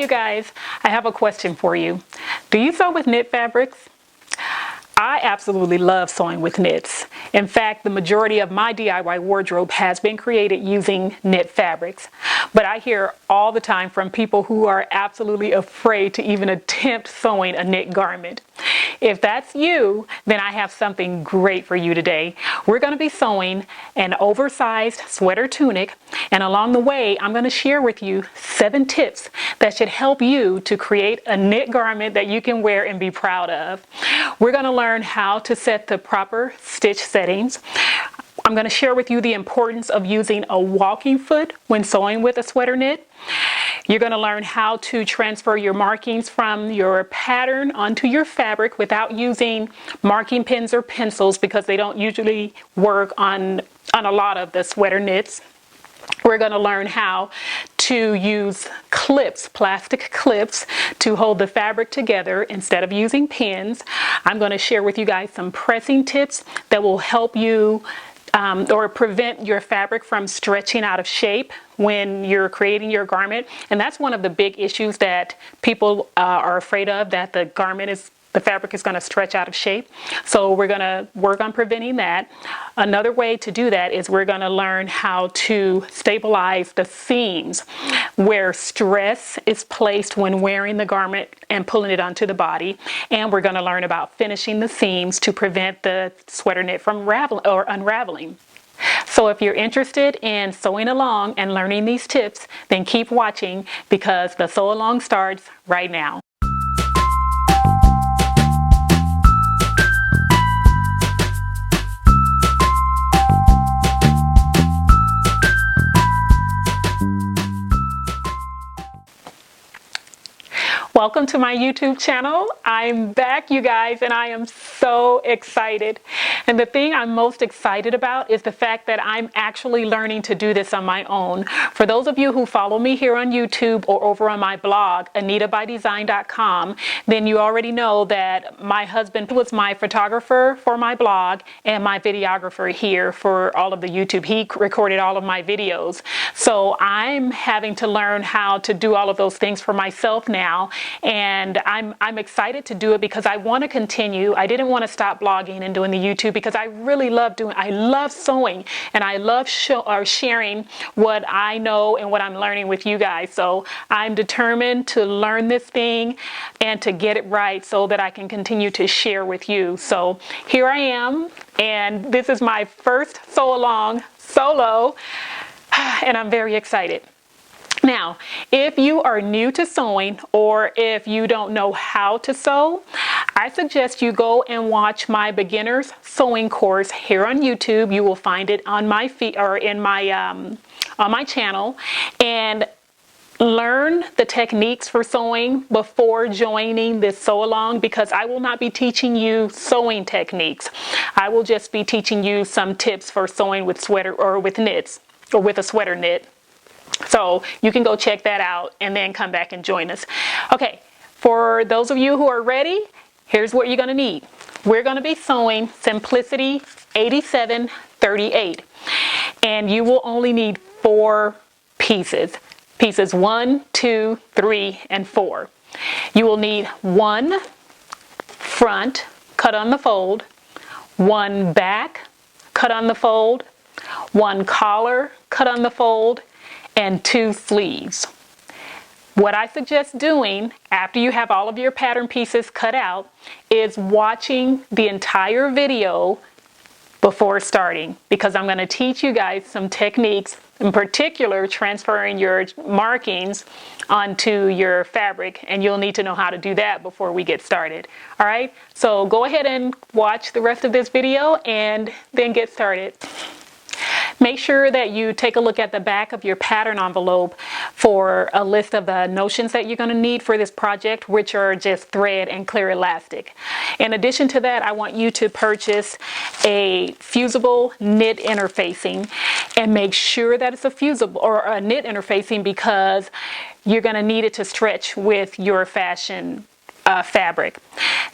you guys, I have a question for you. Do you sew with knit fabrics? I absolutely love sewing with knits. In fact, the majority of my DIY wardrobe has been created using knit fabrics. But I hear all the time from people who are absolutely afraid to even attempt sewing a knit garment. If that's you, then I have something great for you today. We're going to be sewing an oversized sweater tunic, and along the way, I'm going to share with you 7 tips that should help you to create a knit garment that you can wear and be proud of. We're going to learn how to set the proper stitch settings. I'm going to share with you the importance of using a walking foot when sewing with a sweater knit. You're going to learn how to transfer your markings from your pattern onto your fabric without using marking pens or pencils, because they don't usually work on a lot of the sweater knits. We're going to learn how to use clips, plastic clips, to hold the fabric together instead of using pins. I'm going to share with you guys some pressing tips that will help you or prevent your fabric from stretching out of shape when you're creating your garment. And that's one of the big issues that people are afraid of, that the fabric is going to stretch out of shape. So we're going to work on preventing that. Another way to do that is we're going to learn how to stabilize the seams where stress is placed when wearing the garment and pulling it onto the body. And we're going to learn about finishing the seams to prevent the sweater knit from unraveling. So if you're interested in sewing along and learning these tips, then keep watching, because the sew along starts right now. Welcome to my YouTube channel. I'm back, you guys, and I am so excited. And the thing I'm most excited about is the fact that I'm actually learning to do this on my own. For those of you who follow me here on YouTube or over on my blog, anitabydesign.com, then you already know that my husband was my photographer for my blog and my videographer here for all of the YouTube. He recorded all of my videos. So I'm having to learn how to do all of those things for myself now. And I'm excited to do it because I want to continue. I didn't want to stop blogging and doing the YouTube because I really I love sewing, and I love sharing what I know and what I'm learning with you guys. So I'm determined to learn this thing and to get it right so that I can continue to share with you. So here I am, and this is my first sew along solo, and I'm very excited. Now, if you are new to sewing, or if you don't know how to sew, I suggest you go and watch my beginner's sewing course here on YouTube. You will find it on my feed or in my on my channel, and learn the techniques for sewing before joining this sew along, because I will not be teaching you sewing techniques. I will just be teaching you some tips for sewing with sweater or with knits or with a sweater knit. So you can go check that out and then come back and join us. Okay, for those of you who are ready, here's what you're going to need. We're going to be sewing Simplicity 8738, and you will only need 4 pieces. Pieces 1, 2, 3, and 4. You will need 1 front, cut on the fold, 1 back, cut on the fold, 1 collar, cut on the fold, and 2 sleeves. What I suggest doing after you have all of your pattern pieces cut out is watching the entire video before starting, because I'm going to teach you guys some techniques, in particular transferring your markings onto your fabric, and you'll need to know how to do that before we get started. All right, so go ahead and watch the rest of this video and then get started. Make sure that you take a look at the back of your pattern envelope for a list of the notions that you're going to need for this project, which are just thread and clear elastic. In addition to that, I want you to purchase a fusible knit interfacing, and make sure that it's a fusible or a knit interfacing, because you're going to need it to stretch with your fashion fabric.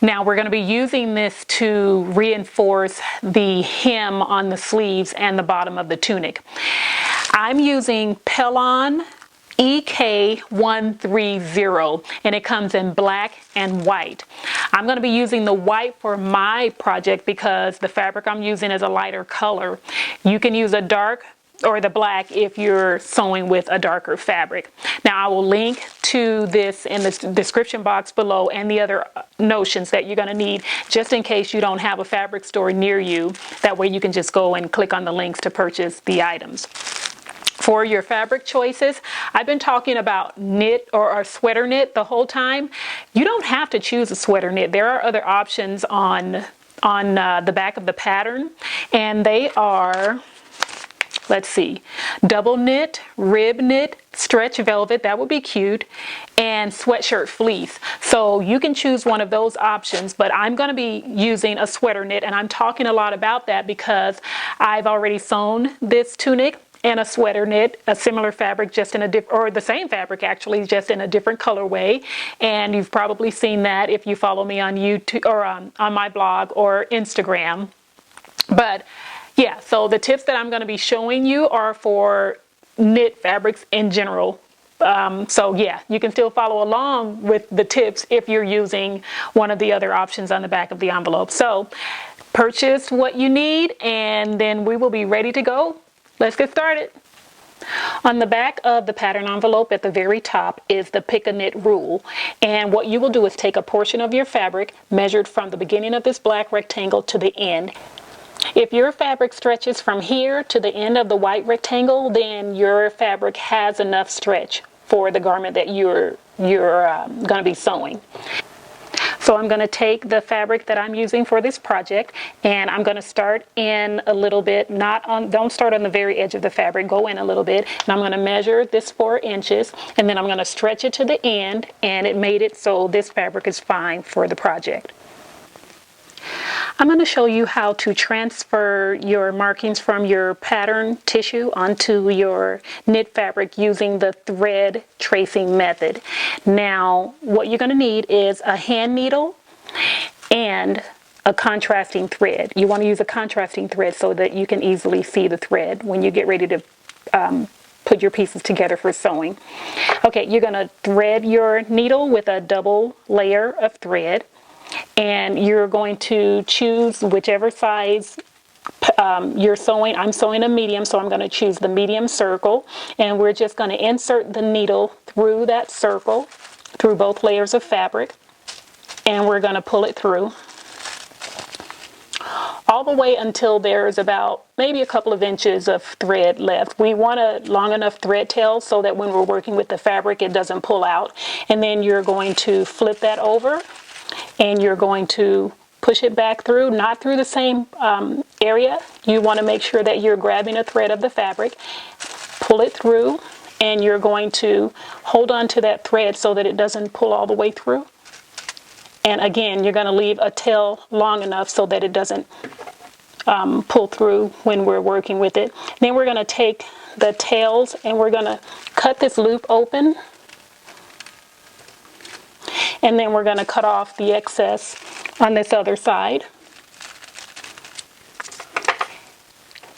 Now we're going to be using this to reinforce the hem on the sleeves and the bottom of the tunic. I'm using Pellon EK130, and it comes in black and white. I'm going to be using the white for my project because the fabric I'm using is a lighter color. You can use a dark or the black if you're sewing with a darker fabric. Now I will link to this in the description box below and the other notions that you're going to need just in case you don't have a fabric store near you. That way you can just go and click on the links to purchase the items. For your fabric choices, I've been talking about knit or a sweater knit the whole time. You don't have to choose a sweater knit. There are other options on the back of the pattern, and they are, let's see, double knit, rib knit, stretch velvet, that would be cute, and sweatshirt fleece. So you can choose one of those options, but I'm going to be using a sweater knit, and I'm talking a lot about that because I've already sewn this tunic and a sweater knit, a similar fabric, just in a different, or the same fabric actually, just in a different colorway. And you've probably seen that if you follow me on YouTube or on my blog or Instagram. But yeah, so the tips that I'm going to be showing you are for knit fabrics in general. So yeah, you can still follow along with the tips if you're using one of the other options on the back of the envelope. So purchase what you need and then we will be ready to go. Let's get started. On the back of the pattern envelope at the very top is the pick a knit rule. And what you will do is take a portion of your fabric measured from the beginning of this black rectangle to the end. If your fabric stretches from here to the end of the white rectangle, then your fabric has enough stretch for the garment that you're going to be sewing. So I'm going to take the fabric that I'm using for this project and I'm going to start in a little bit, don't start on the very edge of the fabric, go in a little bit, and I'm going to measure this 4 inches and then I'm going to stretch it to the end, and it made it so this fabric is fine for the project. I'm going to show you how to transfer your markings from your pattern tissue onto your knit fabric using the thread tracing method. Now, what you're going to need is a hand needle and a contrasting thread. You want to use a contrasting thread so that you can easily see the thread when you get ready to put your pieces together for sewing. Okay, you're going to thread your needle with a double layer of thread. And you're going to choose whichever size you're sewing. I'm sewing a medium, so I'm going to choose the medium circle. And we're just going to insert the needle through that circle, through both layers of fabric. And we're going to pull it through all the way until there's about maybe a couple of inches of thread left. We want a long enough thread tail so that when we're working with the fabric, it doesn't pull out. And then you're going to flip that over. And you're going to push it back through, not through the same area. You want to make sure that you're grabbing a thread of the fabric, pull it through, and you're going to hold on to that thread so that it doesn't pull all the way through. And again, you're going to leave a tail long enough so that it doesn't pull through when we're working with it. Then we're going to take the tails and we're going to cut this loop open. And then we're going to cut off the excess on this other side.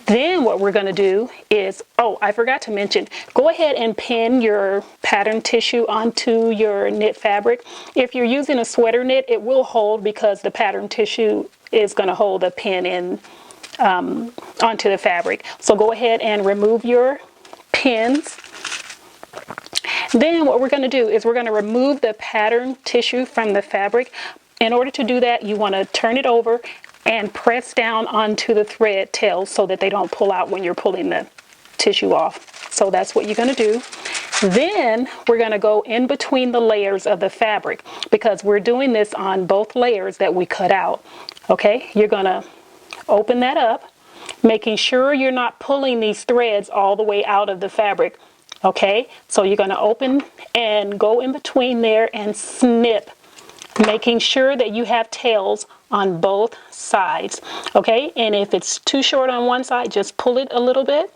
Then what we're going to do is, oh, I forgot to mention, go ahead and pin your pattern tissue onto your knit fabric. If you're using a sweater knit, it will hold because the pattern tissue is going to hold a pin in onto the fabric. So go ahead and remove your pins. Then what we're going to do is we're going to remove the pattern tissue from the fabric. In order to do that, you want to turn it over and press down onto the thread tails so that they don't pull out when you're pulling the tissue off. So that's what you're going to do. Then we're going to go in between the layers of the fabric because we're doing this on both layers that we cut out. Okay, you're going to open that up, making sure you're not pulling these threads all the way out of the fabric. Okay, so you're going to open and go in between there and snip, making sure that you have tails on both sides. Okay, and if it's too short on one side, just pull it a little bit.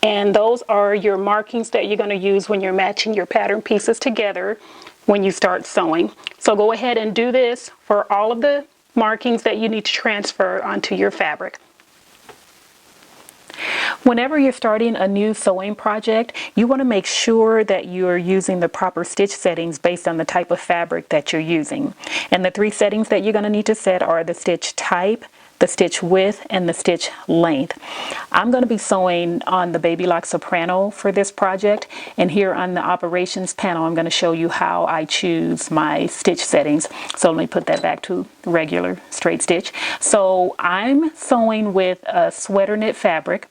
And those are your markings that you're going to use when you're matching your pattern pieces together when you start sewing. So go ahead and do this for all of the markings that you need to transfer onto your fabric. Whenever you're starting a new sewing project, you want to make sure that you're using the proper stitch settings based on the type of fabric that you're using. And the 3 settings that you're going to need to set are the stitch type, the stitch width, and the stitch length. I'm going to be sewing on the Baby Lock Soprano for this project, and here on the operations panel I'm going to show you how I choose my stitch settings. So let me put that back to regular straight stitch. So I'm sewing with a sweater knit fabric,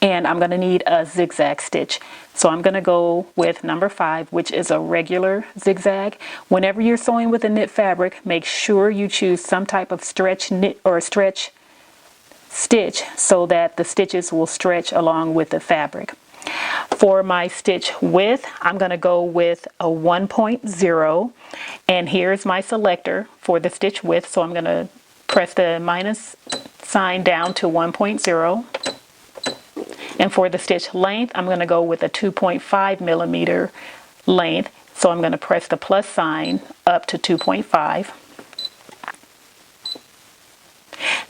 and I'm going to need a zigzag stitch. So I'm going to go with number 5, which is a regular zigzag. Whenever you're sewing with a knit fabric, make sure you choose some type of stretch knit or stretch stitch so that the stitches will stretch along with the fabric. For my stitch width, I'm going to go with a 1.0, and here's my selector for the stitch width. So I'm going to press the minus sign down to 1.0. And for the stitch length, I'm going to go with a 2.5 millimeter length. So I'm going to press the plus sign up to 2.5.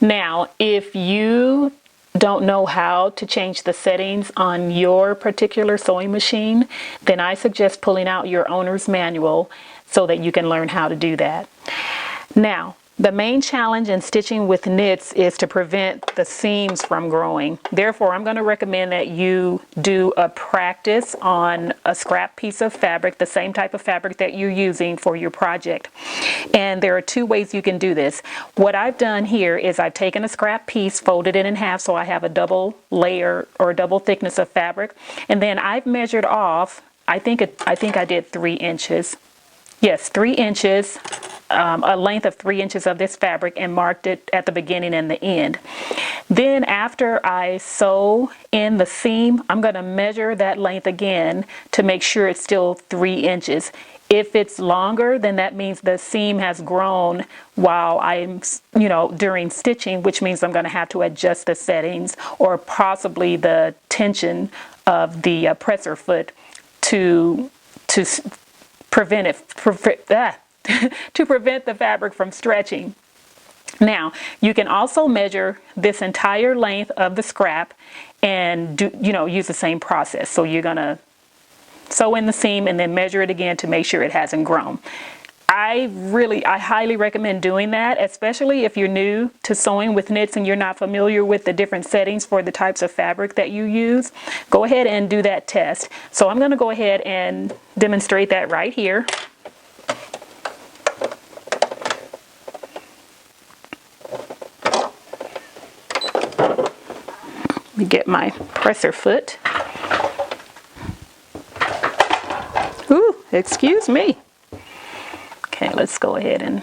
Now, if you don't know how to change the settings on your particular sewing machine, then I suggest pulling out your owner's manual so that you can learn how to do that. Now, the main challenge in stitching with knits is to prevent the seams from growing. Therefore, I'm going to recommend that you do a practice on a scrap piece of fabric, the same type of fabric that you're using for your project. And there are 2 ways you can do this. What I've done here is I've taken a scrap piece, folded it in half so I have a double layer or double thickness of fabric, and then I've measured off, I think I did 3 inches. Yes, 3 inches, a length of 3 inches of this fabric, and marked it at the beginning and the end. Then after I sew in the seam, I'm going to measure that length again to make sure it's still 3 inches. If it's longer, then that means the seam has grown while I'm, during stitching, which means I'm going to have to adjust the settings or possibly the tension of the presser foot to prevent the fabric from stretching. Now, you can also measure this entire length of the scrap and use the same process. So you're going to sew in the seam and then measure it again to make sure it hasn't grown. I highly recommend doing that, especially if you're new to sewing with knits and you're not familiar with the different settings for the types of fabric that you use. Go ahead and do that test. So I'm going to go ahead and demonstrate that right here. Let me get my presser foot. Ooh, excuse me. Okay, let's go ahead and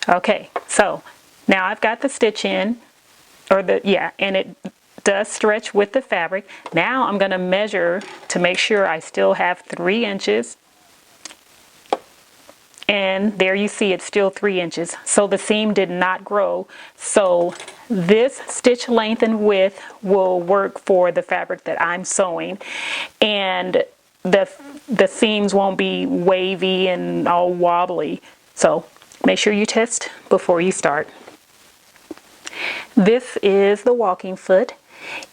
okay, so now I've got the stitch in, and it does stretch with the fabric. Now I'm going to measure to make sure I still have 3 inches. And there you see it's still 3 inches. So the seam did not grow. So this stitch length and width will work for the fabric that I'm sewing. And the seams won't be wavy and all wobbly. So make sure you test before you start. This is the walking foot.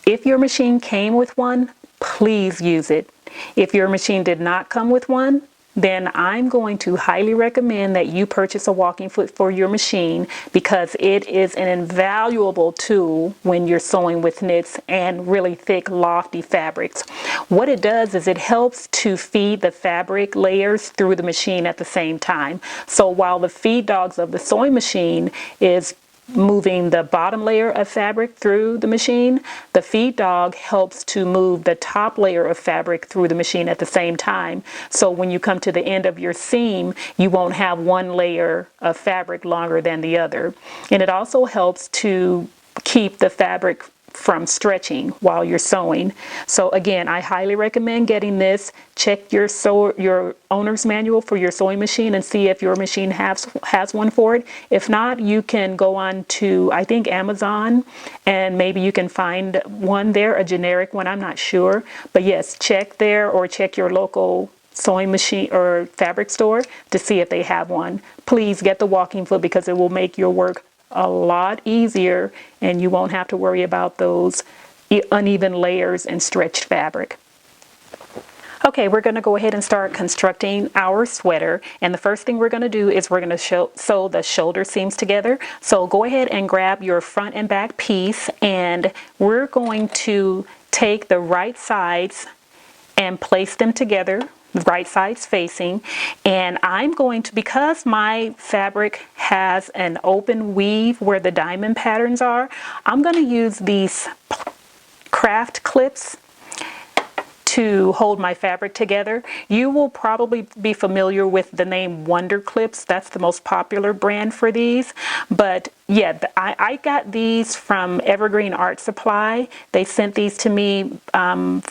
If your machine came with one, please use it. If your machine did not come with one, then I'm going to highly recommend that you purchase a walking foot for your machine, because it is an invaluable tool when you're sewing with knits and really thick, lofty fabrics. What it does is it helps to feed the fabric layers through the machine at the same time. So while the feed dogs of the sewing machine is moving the bottom layer of fabric through the machine, the feed dog helps to move the top layer of fabric through the machine at the same time. So when you come to the end of your seam, you won't have one layer of fabric longer than the other. And it also helps to keep the fabric from stretching while you're sewing. So again, I highly recommend getting this. Check your owner's manual for your sewing machine and see if your machine has one for it. If not, you can go on to, I think, Amazon, and maybe you can find one there, a generic one, I'm not sure. But yes, check there or check your local sewing machine or fabric store to see if they have one. Please get the walking foot because it will make your work a lot easier and you won't have to worry about those uneven layers and stretched fabric. Okay, we're going to go ahead and start constructing our sweater, and the first thing we're going to do is we're going to sew the shoulder seams together. So go ahead and grab your front and back piece, and we're going to take the right sides and place them together, right sides facing. And I'm going to, because my fabric has an open weave where the diamond patterns are, I'm going to use these craft clips to hold my fabric together. You will probably be familiar with the name Wonder Clips. That's the most popular brand for these. But yeah, I got these from Evergreen Art Supply. They sent these to me from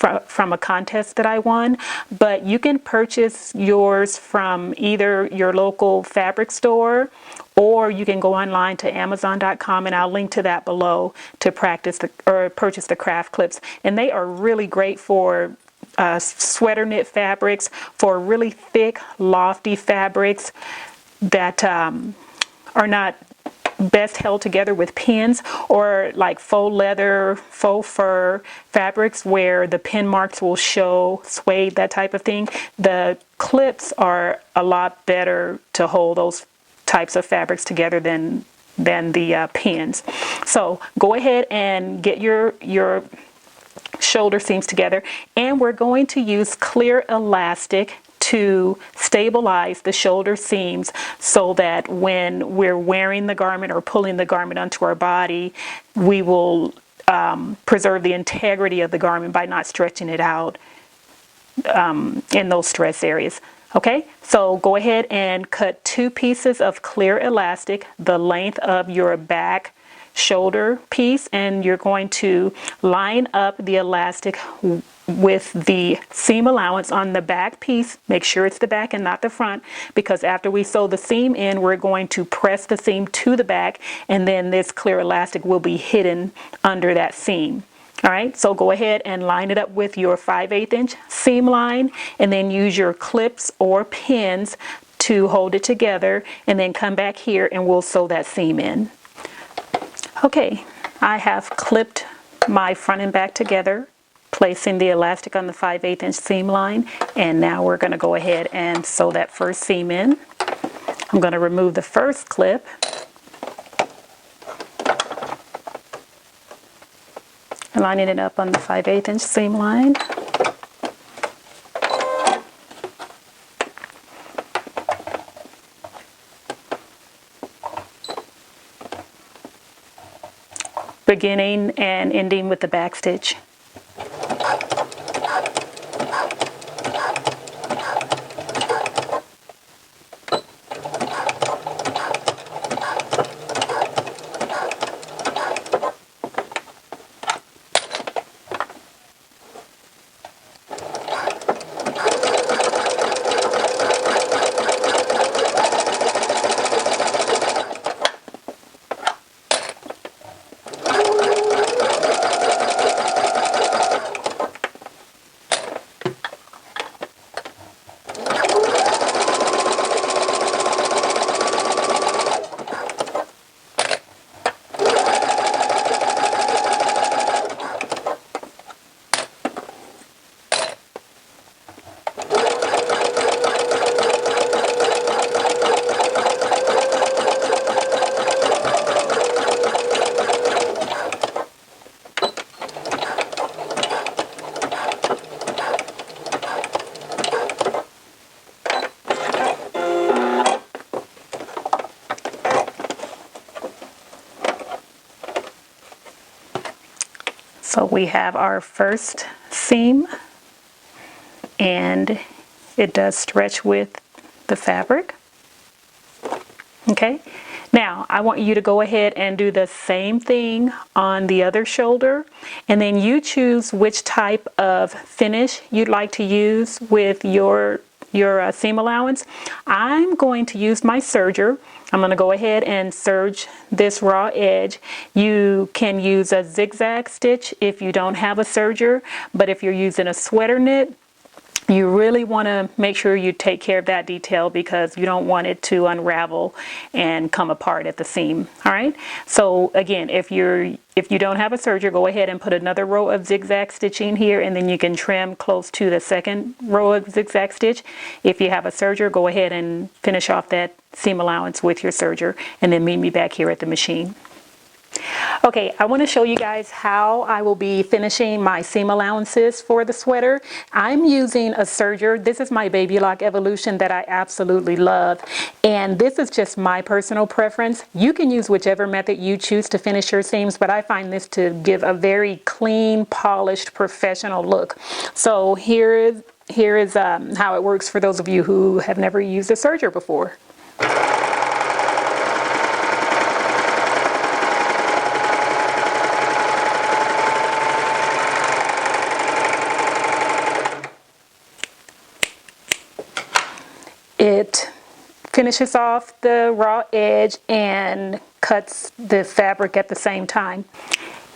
a contest that I won. But you can purchase yours from either your local fabric store, or you can go online to Amazon.com, and I'll link to that below to purchase the craft clips. And they are really great for sweater knit fabrics, for really thick, lofty fabrics that are not best held together with pins, or like faux leather, faux fur fabrics where the pin marks will show, suede, that type of thing. The clips are a lot better to hold those types of fabrics together than the pins. So go ahead and get your shoulder seams together, and we're going to use clear elastic to stabilize the shoulder seams so that when we're wearing the garment or pulling the garment onto our body, we will preserve the integrity of the garment by not stretching it out in those stress areas. Okay, so go ahead and cut 2 pieces of clear elastic the length of your back shoulder piece, and you're going to line up the elastic with the seam allowance on the back piece. Make sure it's the back and not the front, because after we sew the seam in, we're going to press the seam to the back, and then this clear elastic will be hidden under that seam. All right, so go ahead and line it up with your 5/8 inch seam line, and then use your clips or pins to hold it together, and then come back here and we'll sew that seam in. Okay, I have clipped my front and back together, placing the elastic on the 5/8 inch seam line, and now we're going to go ahead and sew that first seam in. I'm going to remove the first clip, lining it up on the 5/8 inch seam line. Beginning and ending with the back stitch. So we have our first seam, and it does stretch with the fabric. Okay, Now, I want you to go ahead and do the same thing on the other shoulder, and then you choose which type of finish you'd like to use with your seam allowance. I'm going to use my serger. I'm going to go ahead and serge this raw edge. You can use a zigzag stitch if you don't have a serger, but if you're using a sweater knit, you really want to make sure you take care of that detail because you don't want it to unravel and come apart at the seam. All right. So again, if you don't have a serger, go ahead and put another row of zigzag stitching here, and then you can trim close to the second row of zigzag stitch. If you have a serger, go ahead and finish off that seam allowance with your serger, and then meet me back here at the machine. Okay, I want to show you guys how I will be finishing my seam allowances for the sweater. I'm using a serger. This is my Baby Lock Evolution that I absolutely love. And this is just my personal preference. You can use whichever method you choose to finish your seams, but I find this to give a very clean, polished, professional look. So here is how it works for those of you who have never used a serger before. It finishes off the raw edge and cuts the fabric at the same time.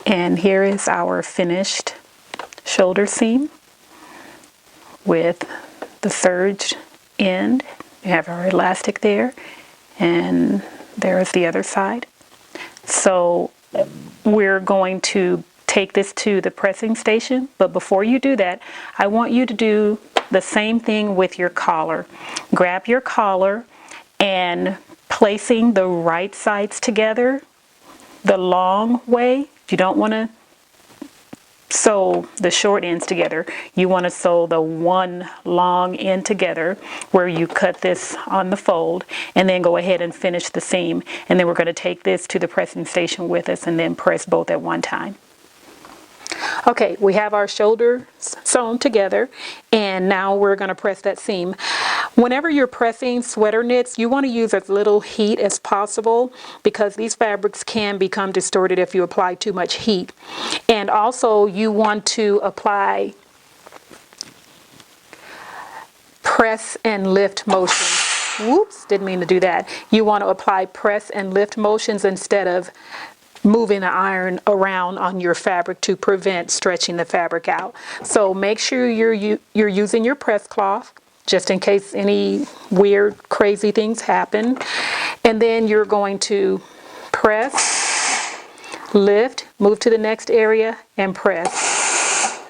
And here is our finished shoulder seam with the serged end. We have our elastic there, and there is the other side. So we're going to take this to the pressing station, but before you do that, I want you to do the same thing with your collar. Grab your collar and placing the right sides together the long way. You don't want to sew the short ends together. You want to sew the one long end together where you cut this on the fold, and then go ahead and finish the seam. And then we're going to take this to the pressing station with us and then press both at one time. Okay, we have our shoulders sewn together, and now we're going to press that seam. Whenever you're pressing sweater knits, you want to use as little heat as possible because these fabrics can become distorted if you apply too much heat. And also you want to apply press and lift motions. Whoops, didn't mean to do that. You want to apply press and lift motions instead of moving the iron around on your fabric to prevent stretching the fabric out. So make sure you're using your press cloth just in case any weird, crazy things happen. And then you're going to press, lift, move to the next area, and press.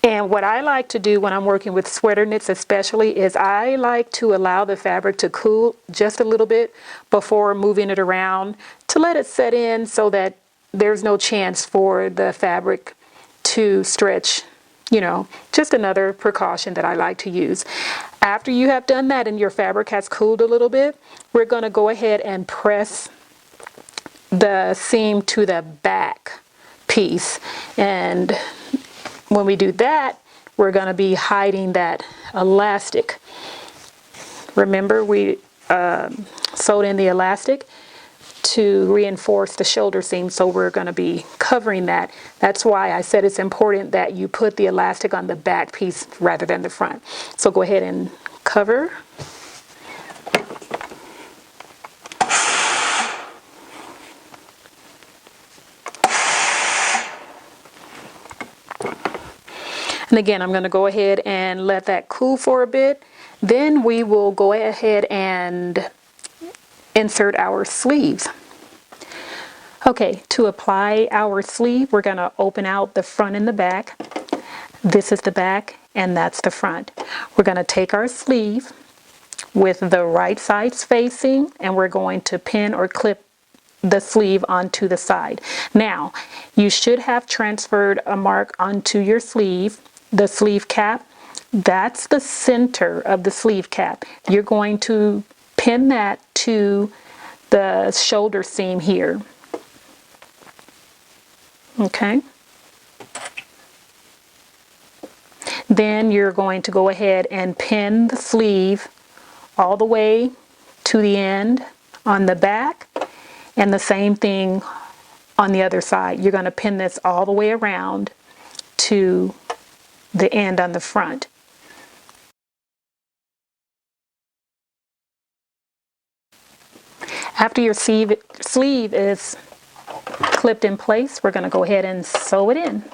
And what I like to do when I'm working with sweater knits especially is I like to allow the fabric to cool just a little bit before moving it around to let it set in so that there's no chance for the fabric to stretch. You know, just another precaution that I like to use. After you have done that and your fabric has cooled a little bit, we're going to go ahead and press the seam to the back piece. And when we do that, we're going to be hiding that elastic. Remember, we sewed in the elastic to reinforce the shoulder seam, so we're going to be covering that. That's why I said it's important that you put the elastic on the back piece rather than the front. So go ahead and cover. And again, I'm going to go ahead and let that cool for a bit. Then we will go ahead and insert our sleeves. Okay, to apply our sleeve, we're going to open out the front and the back. This is the back and that's the front. We're going to take our sleeve with the right sides facing, and we're going to pin or clip the sleeve onto the side. Now, you should have transferred a mark onto your sleeve, the sleeve cap. That's the center of the sleeve cap. You're going to pin that to the shoulder seam here. Okay. Then you're going to go ahead and pin the sleeve all the way to the end on the back, and the same thing on the other side. You're going to pin this all the way around to the end on the front. After your sleeve is clipped in place, we're going to go ahead and sew it in.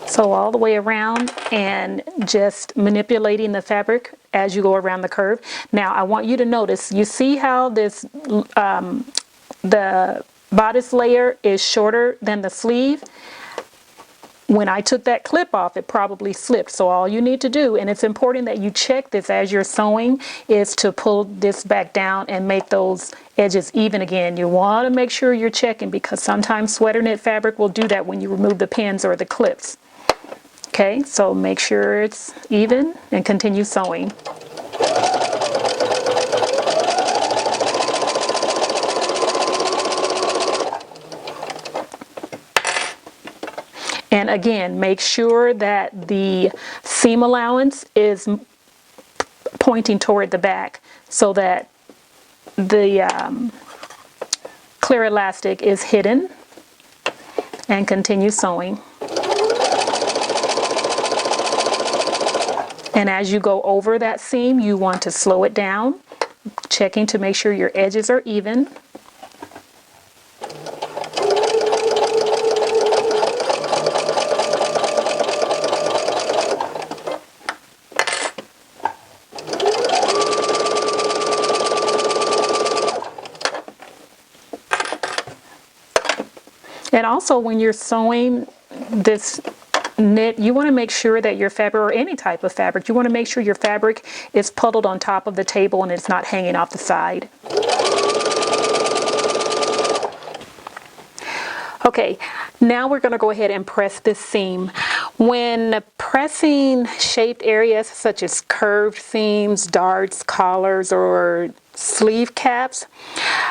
Sew all the way around and just manipulating the fabric as you go around the curve. Now I want you to notice, you see how this the bodice layer is shorter than the sleeve? When I took that clip off, it probably slipped. So all you need to do, and it's important that you check this as you're sewing, is to pull this back down and make those edges even again. You want to make sure you're checking, because sometimes sweater knit fabric will do that when you remove the pins or the clips. Okay, so make sure it's even and continue sewing. And again, make sure that the seam allowance is pointing toward the back so that the clear elastic is hidden, and continue sewing. And as you go over that seam, you want to slow it down, checking to make sure your edges are even. And also, when you're sewing this knit, you want to make sure that your fabric, or any type of fabric, you want to make sure your fabric is puddled on top of the table and it's not hanging off the side. Okay, now we're going to go ahead and press this seam. When pressing shaped areas such as curved seams, darts, collars, or sleeve caps,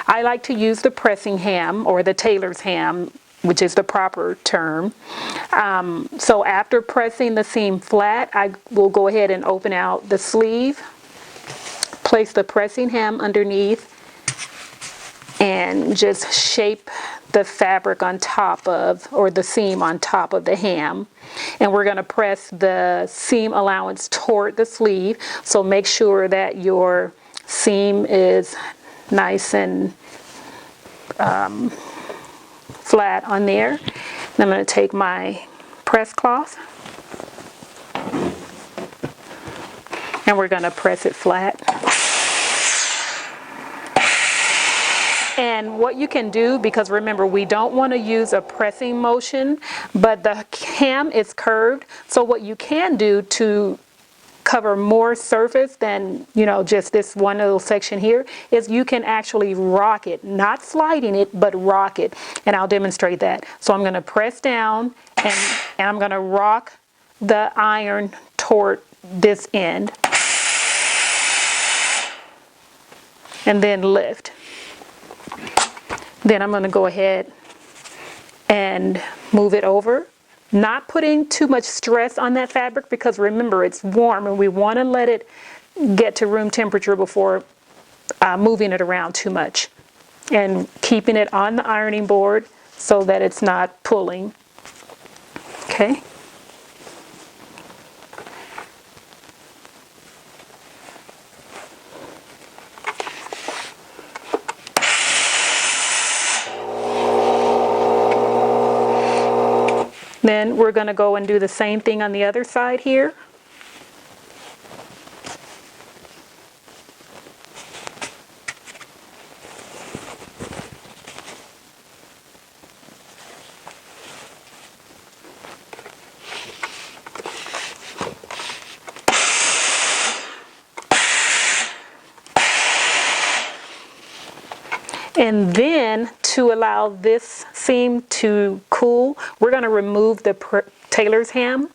I like to use the pressing ham, or the tailor's ham, which is the proper term. So after pressing the seam flat, I will go ahead and open out the sleeve, place the pressing ham underneath, and just shape the fabric on top of, or the seam on top of the ham. And we're going to press the seam allowance toward the sleeve, so make sure that your seam is nice and flat on there. And I'm going to take my press cloth and we're going to press it flat. And what you can do, because remember, we don't want to use a pressing motion, but the ham is curved, so what you can do to cover more surface than, you know, just this one little section here, is you can actually rock it, not sliding it, but rock it. And I'll demonstrate that. So I'm going to press down and I'm going to rock the iron toward this end and then lift. Then I'm going to go ahead and move it over, not putting too much stress on that fabric, because remember, it's warm and we want to let it get to room temperature before moving it around too much, and keeping it on the ironing board so that it's not pulling. Okay. Then we're going to go and do the same thing on the other side here. And then, to allow this seam to cool, we're going to remove the tailor's hem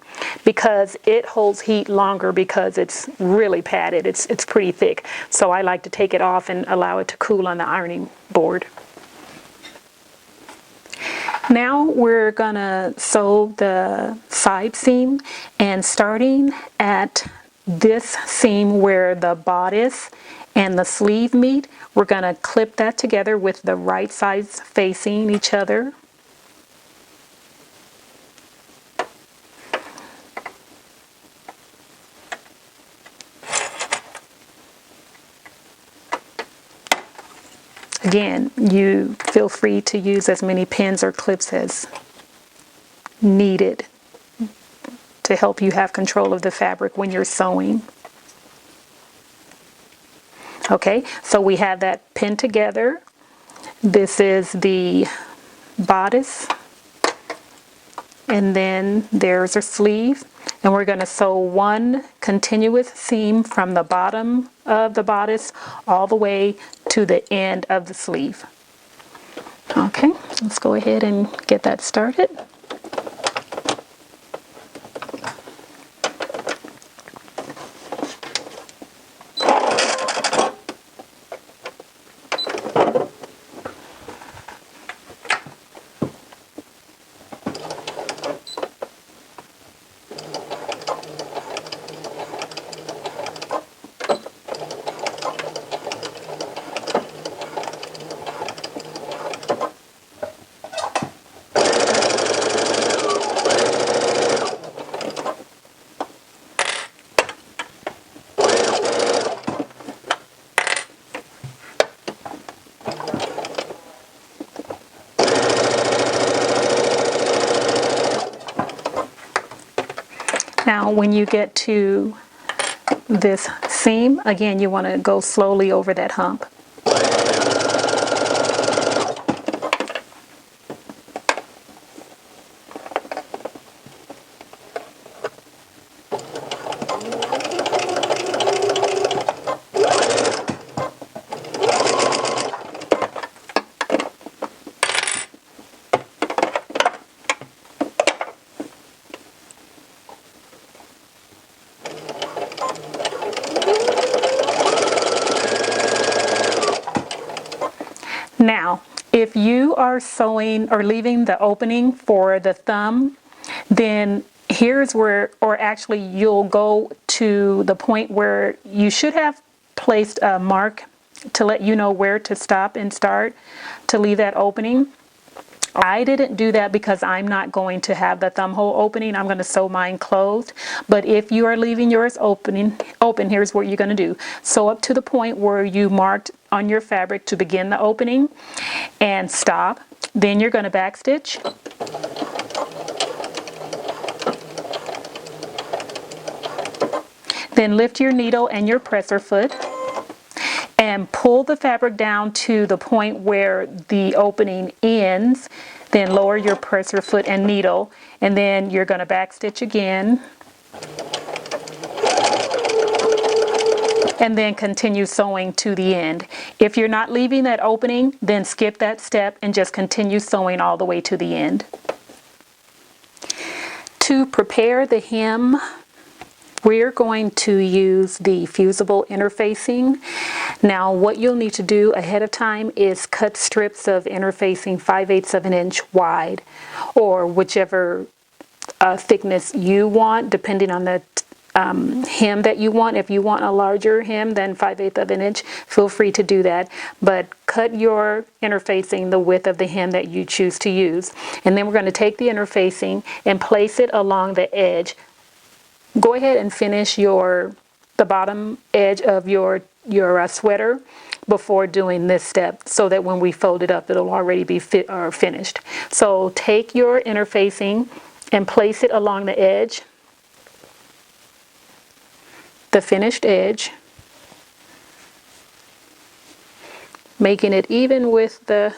because it holds heat longer because it's really padded. It's pretty thick. So I like to take it off and allow it to cool on the ironing board. Now we're gonna sew the side seam, and starting at this seam where the bodice and the sleeve meet, we're gonna clip that together with the right sides facing each other. Again, you feel free to use as many pins or clips as needed to help you have control of the fabric when you're sewing. Okay, so we have that pinned together. This is the bodice, and then there's a sleeve, and we're going to sew one continuous seam from the bottom of the bodice all the way to the end of the sleeve. Okay, let's go ahead and get that started. Now when you get to this seam, again, you want to go slowly over that hump. Now, if you are sewing or leaving the opening for the thumb, then here's where, or actually you'll go to the point where you should have placed a mark to let you know where to stop and start to leave that opening. I didn't do that because I'm not going to have the thumb hole opening. I'm going to sew mine closed. But if you are leaving yours open, here's what you're going to do. Sew up to the point where you marked on your fabric to begin the opening and stop. Then you're going to backstitch. Then lift your needle and your presser foot and pull the fabric down to the point where the opening ends. Then lower your presser foot and needle, and then you're going to backstitch again, and then continue sewing to the end. If you're not leaving that opening, then skip that step and just continue sewing all the way to the end. To prepare the hem, we're going to use the fusible interfacing. Now what you'll need to do ahead of time is cut strips of interfacing 5/8 of an inch wide, or whichever thickness you want, depending on the hem that you want. If you want a larger hem than 5/8 of an inch, feel free to do that. But cut your interfacing the width of the hem that you choose to use. And then we're going to take the interfacing and place it along the edge. Go ahead and finish the bottom edge of your sweater before doing this step, so that when we fold it up, it'll already be finished. So take your interfacing and place it along the edge, the finished edge, making it even with the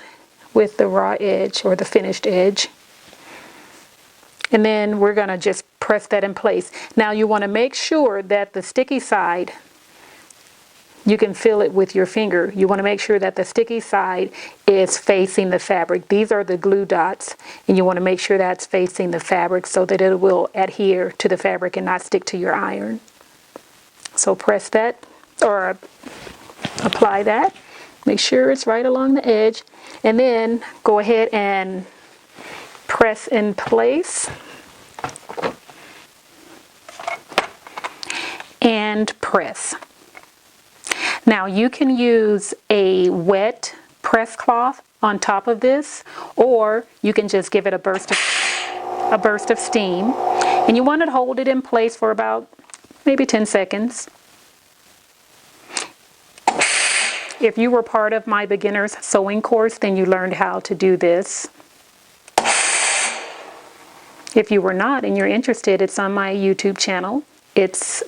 raw edge or the finished edge. And then we're going to just press that in place. Now you want to make sure that the sticky side, you can feel it with your finger. You want to make sure that the sticky side is facing the fabric. These are the glue dots, and you want to make sure that's facing the fabric so that it will adhere to the fabric and not stick to your iron. So press that, or apply that. Make sure it's right along the edge, and then go ahead and press in place. And press. Now you can use a wet press cloth on top of this, or you can just give it a burst of steam, and you want to hold it in place for about maybe 10 seconds. If you were part of my beginner's sewing course, then you learned how to do this. If you were not and you're interested, it's on my YouTube channel. It's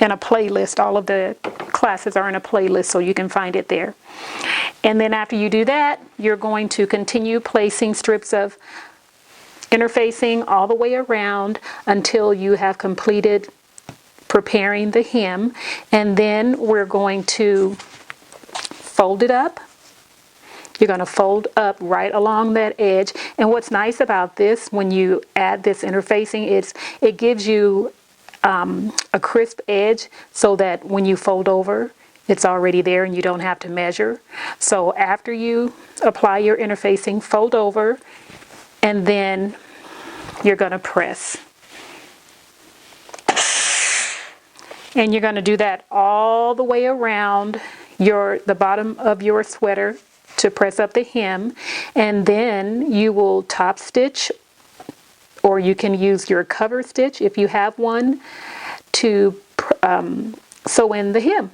in a playlist. All of the classes are in a playlist, so you can find it there. And then after you do that, you're going to continue placing strips of interfacing all the way around until you have completed preparing the hem. And then we're going to fold it up. You're going to fold up right along that edge. And what's nice about this, when you add this interfacing, it gives you a crisp edge so that when you fold over, it's already there and you don't have to measure. So after you apply your interfacing, fold over, and then you're going to press. And you're going to do that all the way around the bottom of your sweater to press up the hem, and then you will top stitch, or you can use your cover stitch if you have one to sew in the hem.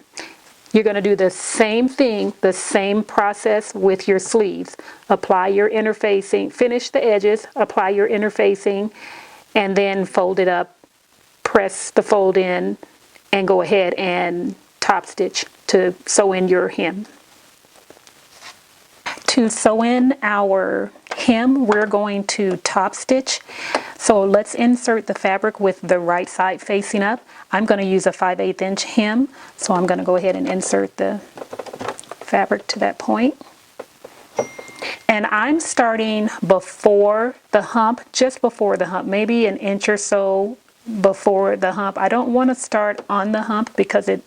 You're going to do the same thing, the same process with your sleeves. Apply your interfacing, finish the edges, apply your interfacing, and then fold it up, press the fold in, and go ahead and top stitch to sew in your hem. To sew in our hem, we're going to top stitch. So let's insert the fabric with the right side facing up. I'm going to use a 5/8 inch hem, so I'm going to go ahead and insert the fabric to that point. And I'm starting before the hump, just before the hump, maybe an inch or so before the hump. I don't want to start on the hump because it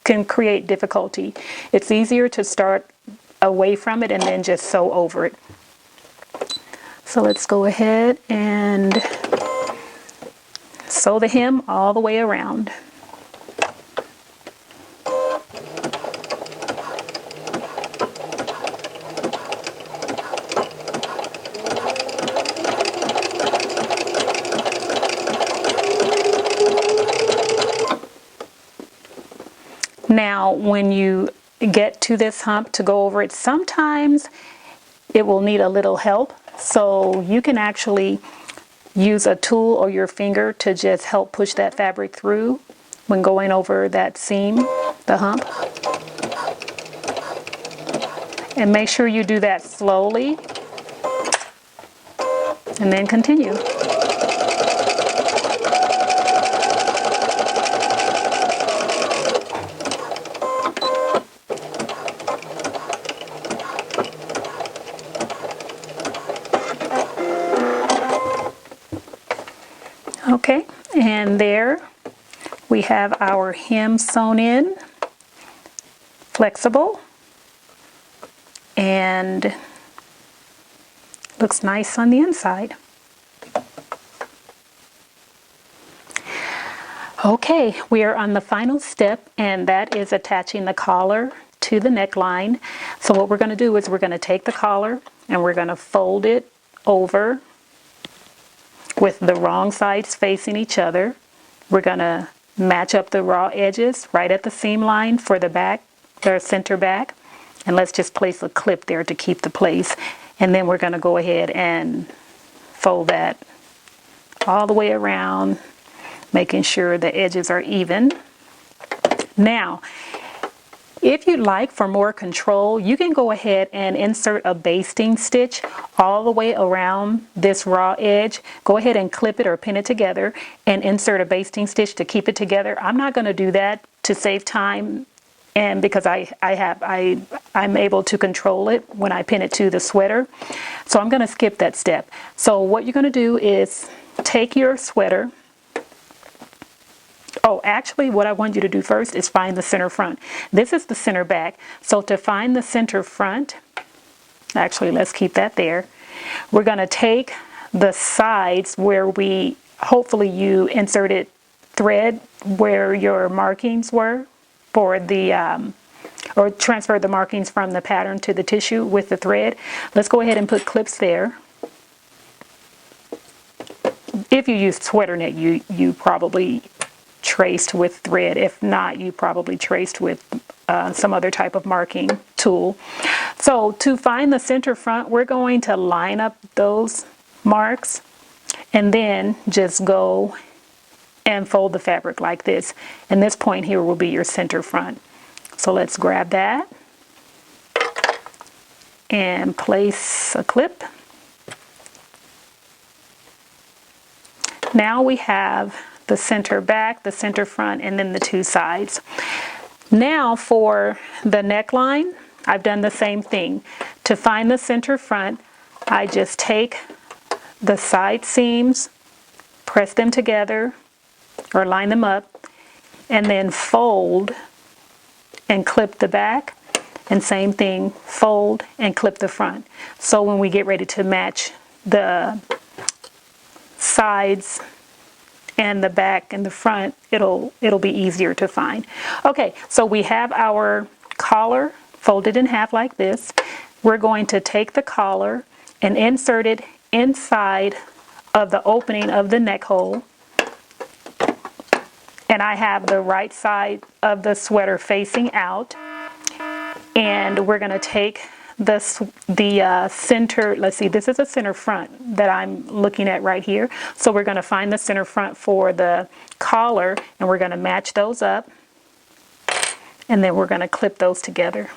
can create difficulty. It's easier to start away from it and then just sew over it. So let's go ahead and sew the hem all the way around. Now, when you get to this hump to go over it, sometimes it will need a little help. So you can actually use a tool or your finger to just help push that fabric through when going over that seam, the hump. And make sure you do that slowly and then continue. Okay, and there we have our hem sewn in, flexible, and looks nice on the inside. Okay, we are on the final step, and that is attaching the collar to the neckline. So what we're going to do is we're going to take the collar and we're going to fold it over with the wrong sides facing each other. We're going to match up the raw edges right at the seam line for the back, the center back. And let's just place a clip there to keep the place. And then we're going to go ahead and fold that all the way around, making sure the edges are even. Now, If you'd like for more control, you can go ahead and insert a basting stitch all the way around this raw edge. Go ahead and clip it or pin it together and insert a basting stitch to keep it together. I'm not going to do that to save time, and because I'm able to control it when I pin it to the sweater. So I'm going to skip that step. So what you're going to do is take your sweater. Oh, actually, what I want you to do first is find the center front. This is the center back. So to find the center front, actually, let's keep that there. We're going to take the sides where hopefully you inserted thread where your markings were for the, or transferred the markings from the pattern to the tissue with the thread. Let's go ahead and put clips there. If you use sweater knit, you probably traced with thread. If not, you probably traced with some other type of marking tool. So to find the center front, we're going to line up those marks and then just go and fold the fabric like this. And this point here will be your center front. So let's grab that and place a clip. Now we have the center back, the center front, and then the two sides. Now for the neckline, I've done the same thing. To find the center front, I just take the side seams, press them together, or line them up, and then fold and clip the back, and same thing, fold and clip the front. So when we get ready to match the sides and the back and the front, it'll be easier to find. Okay, so we have our collar folded in half like this. We're going to take the collar and insert it inside of the opening of the neck hole. And I have the right side of the sweater facing out. And we're going to take the center, let's see, this is a center front that I'm looking at right here. So we're going to find the center front for the collar, and we're going to match those up. And then we're going to clip those together.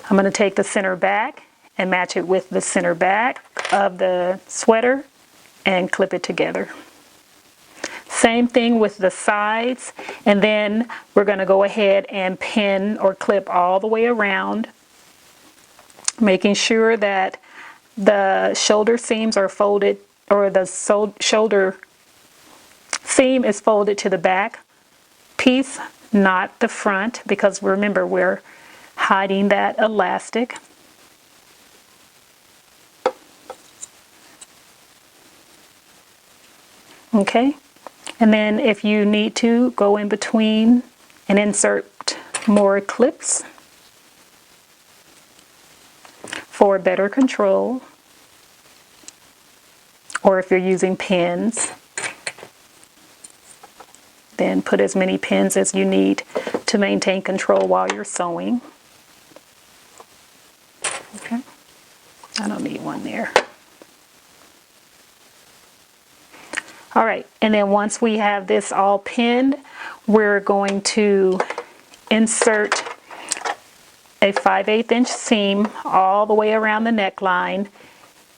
I'm going to take the center back and match it with the center back of the sweater and clip it together. Same thing with the sides, and then we're going to go ahead and pin or clip all the way around, making sure that the shoulder seams are folded, or the shoulder seam is folded to the back piece, not the front, because remember, we're hiding that elastic. Okay. And then if you need to, go in between and insert more clips for better control. Or if you're using pins, then put as many pins as you need to maintain control while you're sewing. Okay, I don't need one there. All right, and then once we have this all pinned, we're going to insert a 5/8 inch seam all the way around the neckline,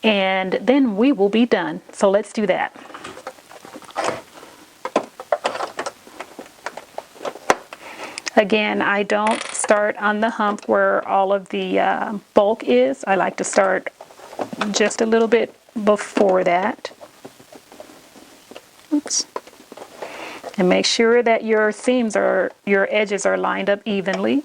and then we will be done. So let's do that. Again, I don't start on the hump where all of the bulk is. I like to start just a little bit before that. Oops. And make sure that your seams your edges are lined up evenly.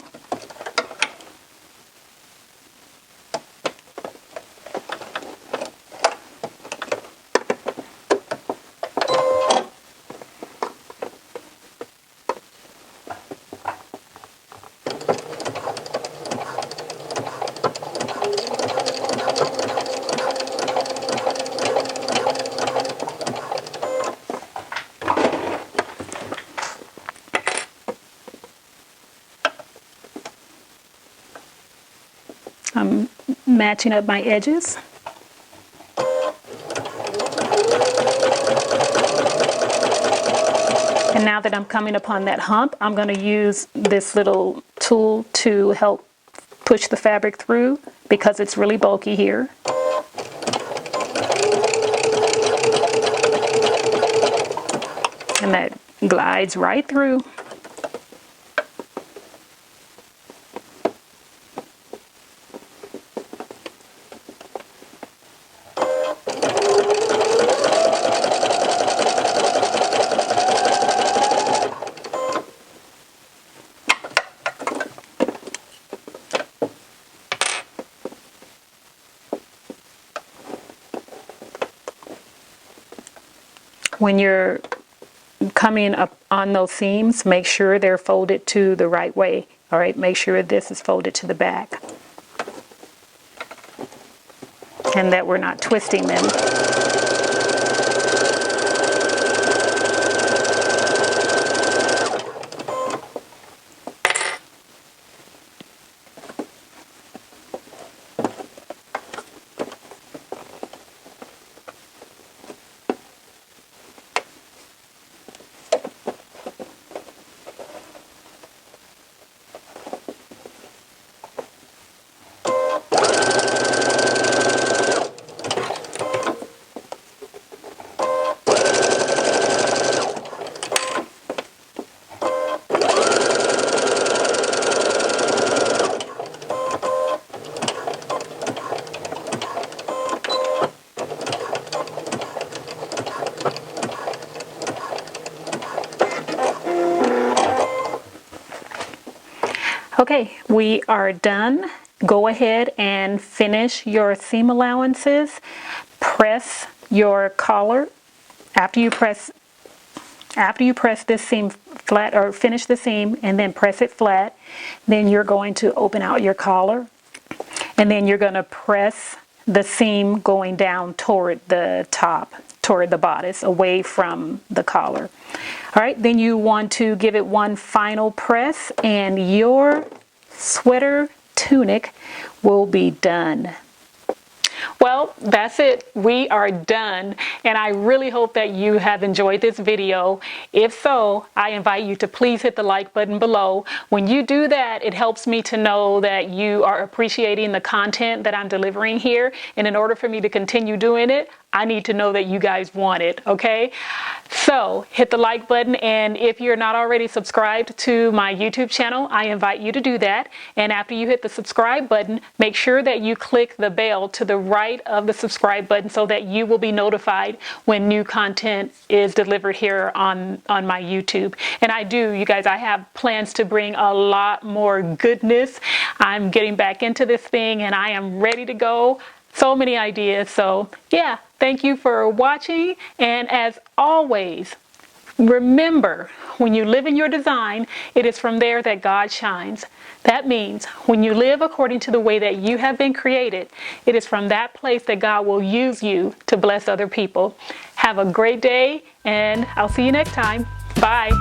I'm matching up my edges. And now that I'm coming upon that hump, I'm going to use this little tool to help push the fabric through because it's really bulky here. And that glides right through. When you're coming up on those seams, make sure they're folded to the right way. All right, make sure this is folded to the back and that we're not twisting them. Okay, we are done. Go ahead and finish your seam allowances. Press your collar. After you press this seam flat, or finish the seam and then press it flat, then you're going to open out your collar, and then you're going to press the seam going down toward the top, toward the bodice, away from the collar. All right, then you want to give it one final press and your sweater tunic will be done. Well, that's it. We are done. And I really hope that you have enjoyed this video. If so, I invite you to please hit the like button below. When you do that, it helps me to know that you are appreciating the content that I'm delivering here. And in order for me to continue doing it, I need to know that you guys want it, okay? So hit the like button, and if you're not already subscribed to my YouTube channel, I invite you to do that. And after you hit the subscribe button, make sure that you click the bell to the right of the subscribe button so that you will be notified when new content is delivered here on my YouTube. And I do, you guys, I have plans to bring a lot more goodness. I'm getting back into this thing and I am ready to go. So many ideas. So yeah, thank you for watching. And as always, remember, when you live in your design, it is from there that God shines. That means when you live according to the way that you have been created, it is from that place that God will use you to bless other people. Have a great day, and I'll see you next time. Bye.